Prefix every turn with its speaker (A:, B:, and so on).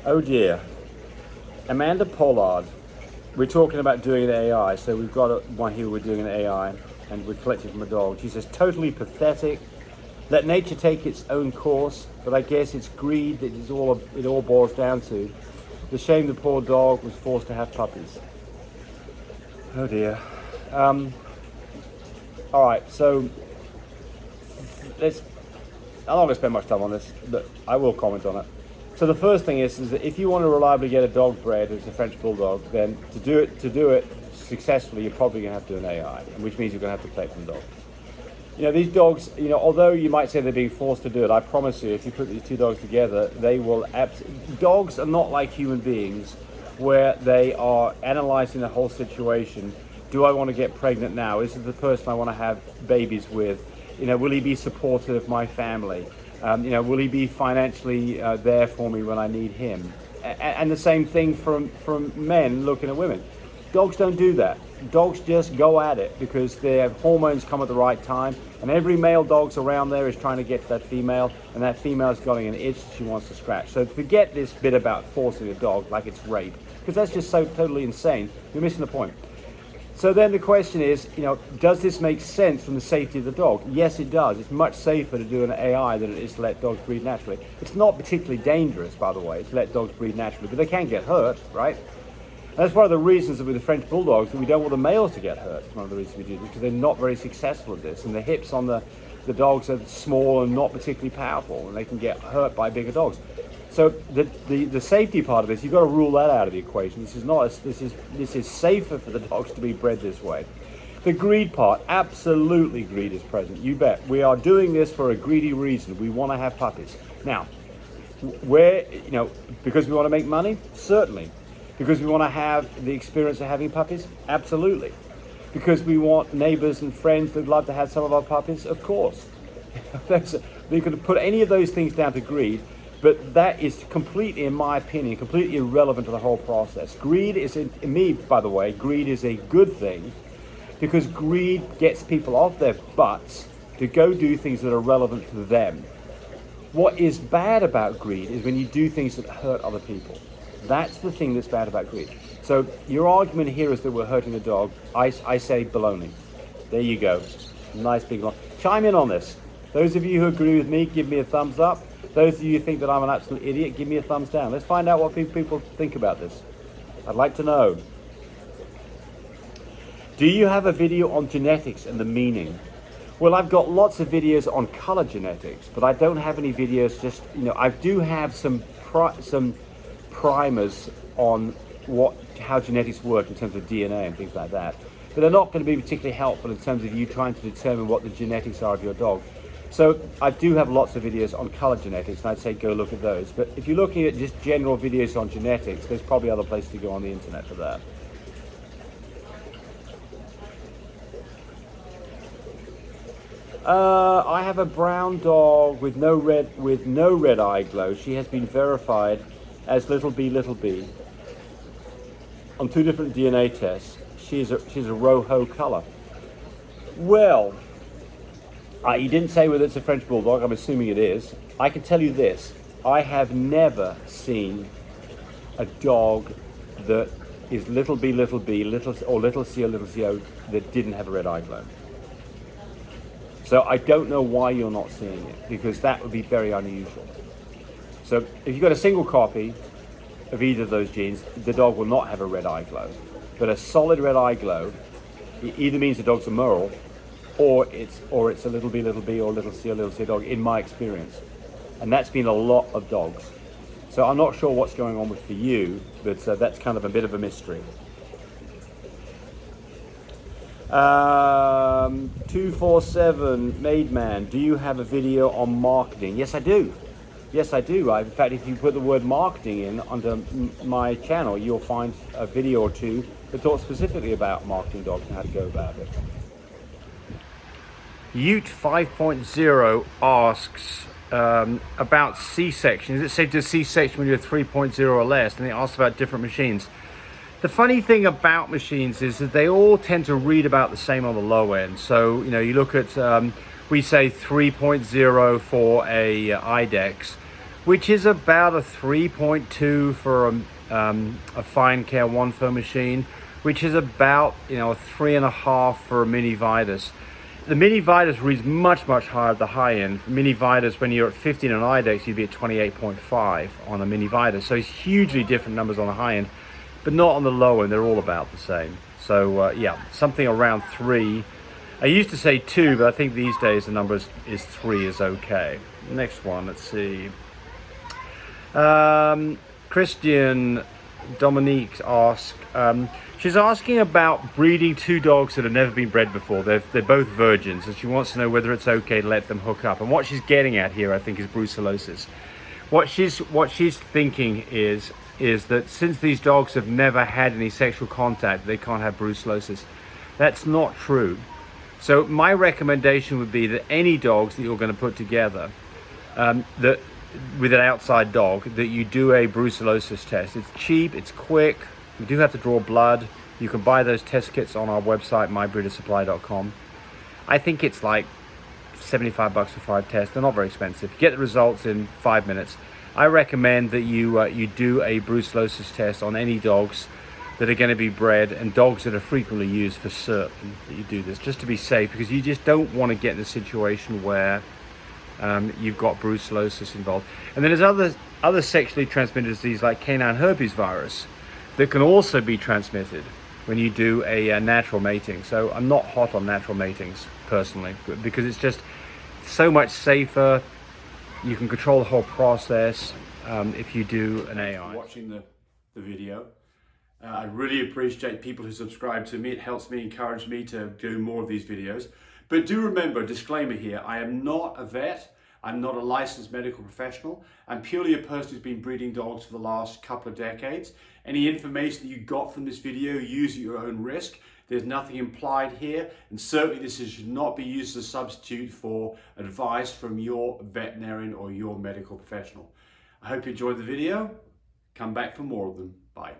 A: Oh dear. Amanda Pollard. We're talking about doing an AI, so we've got one here, we're doing an AI, and we're collecting from a dog. She says, totally pathetic. Let nature take its own course, but I guess it's greed that it all boils down to. The shame the poor dog was forced to have puppies. Oh dear. All right, so I'm not going to spend much time on this, but I will comment on it. So the first thing is that if you want to reliably get a dog bred as a French Bulldog, then to do it successfully, you're probably going to have to do an AI, which means you're going to have to play from the dog. You know, these dogs, you know, although you might say they're being forced to do it, I promise you, if you put these two dogs together, they will dogs are not like human beings where they are analyzing the whole situation. Do I want to get pregnant now? Is it the person I want to have babies with? You know, will he be supportive of my family? You know, will he be financially there for me when I need him? And the same thing from men looking at women. Dogs don't do that. Dogs just go at it because their hormones come at the right time, and every male dog's around there is trying to get to that female, and that female's got an itch she wants to scratch. So forget this bit about forcing a dog like it's rape, because that's just so totally insane. You're missing the point. So then the question is, you know, does this make sense from the safety of the dog? Yes, it does. It's much safer to do an AI than it is to let dogs breed naturally. It's not particularly dangerous, by the way, to let dogs breed naturally, but they can get hurt, right? And that's one of the reasons that with the French Bulldogs that we don't want the males to get hurt. It's one of the reasons we do this, because they're not very successful at this, and the hips on the dogs are small and not particularly powerful, and they can get hurt by bigger dogs. So the safety part of this, you've got to rule that out of the equation. This is safer for the dogs to be bred this way. The greed part, absolutely greed is present. You bet. We are doing this for a greedy reason. We want to have puppies. Now, because we want to make money, certainly. Because we want to have the experience of having puppies, absolutely. Because we want neighbors and friends that'd love to have some of our puppies, of course. You could put any of those things down to greed. But that is completely, in my opinion, completely irrelevant to the whole process. Greed is, in me, by the way, greed is a good thing because greed gets people off their butts to go do things that are relevant to them. What is bad about greed is when you do things that hurt other people. That's the thing that's bad about greed. So your argument here is that we're hurting the dog. I say baloney. There you go. Nice big one. Chime in on this. Those of you who agree with me, give me a thumbs up. Those of you who think that I'm an absolute idiot, give me a thumbs down. Let's find out what people think about this. I'd like to know. Do you have a video on genetics and the meaning? Well, I've got lots of videos on color genetics, but I don't have any videos just, I do have some primers on how genetics work in terms of DNA and things like that. But they're not going to be particularly helpful in terms of you trying to determine what the genetics are of your dog. So I do have lots of videos on color genetics, and I'd say go look at those. But if you're looking at just general videos on genetics, there's probably other places to go on the internet for that. I have a brown dog with no red eye glow. She has been verified as little b on 2 different DNA tests. She's a Rojo color. Well, you didn't say whether it's a French Bulldog. I'm assuming it is. I can tell you this. I have never seen a dog that is little b, little c or little co that didn't have a red eye glow. So I don't know why you're not seeing it, because that would be very unusual. So if you've got a single copy of either of those genes, the dog will not have a red eye glow. But a solid red eye glow either means the dog's a merle, or it's a little b or little c dog, in my experience. And that's been a lot of dogs. So I'm not sure what's going on with for you, but that's kind of a bit of a mystery. 247 Made Man, do you have a video on marketing? Yes, I do. Yes, I do. In fact, if you put the word marketing in under my channel, you'll find a video or two that talks specifically about marketing dogs and how to go about it. Ute 5.0 asks about C-section. Is it safe to do C-section when you're 3.0 or less? And they asked about different machines. The funny thing about machines is that they all tend to read about the same on the low end. So, you look at, we say 3.0 for a IDEX. which is about a 3.2 for a fine care one fur machine, which is about, you know, a 3.5 for a mini Vitus. The mini Vitus reads much higher at the high end. The mini Vitus, when you're at 15 on IDEX, you'd be at 28.5 on a mini Vitus. So it's hugely different numbers on the high end, but not on the low end. They're all about the same. So yeah, something around 3. I used to say 2, but I think these days the number is 3 is okay. Next one, let's see. Christian Dominique asks, she's asking about breeding 2 dogs that have never been bred before. They're both virgins, and she wants to know whether it's okay to let them hook up. And what she's getting at here, I think, is brucellosis. What she's thinking is that since these dogs have never had any sexual contact, they can't have brucellosis. That's not true. So my recommendation would be that any dogs that you're going to put together, that with an outside dog, that you do a brucellosis test. It's cheap, it's quick. You do have to draw blood. You can buy those test kits on our website, mybreedersupply.com. I think it's like $75 for 5 tests. They're not very expensive. You get the results in 5 minutes. I recommend that you do a brucellosis test on any dogs that are going to be bred, and dogs that are frequently used for certain, that you do this just to be safe, because you just don't want to get in a situation where you've got brucellosis involved. And then there's other sexually transmitted disease like canine herpes virus that can also be transmitted when you do a natural mating. So I'm not hot on natural matings personally, because it's just so much safer. You can control the whole process if you do an AI. Watching the video. I really appreciate people who subscribe to me. It helps me, encourage me to do more of these videos. But do remember, disclaimer here, I am not a vet. I'm not a licensed medical professional. I'm purely a person who's been breeding dogs for the last couple of decades. Any information that you got from this video, use at your own risk. There's nothing implied here, and certainly this should not be used as a substitute for advice from your veterinarian or your medical professional. I hope you enjoyed the video. Come back for more of them. Bye.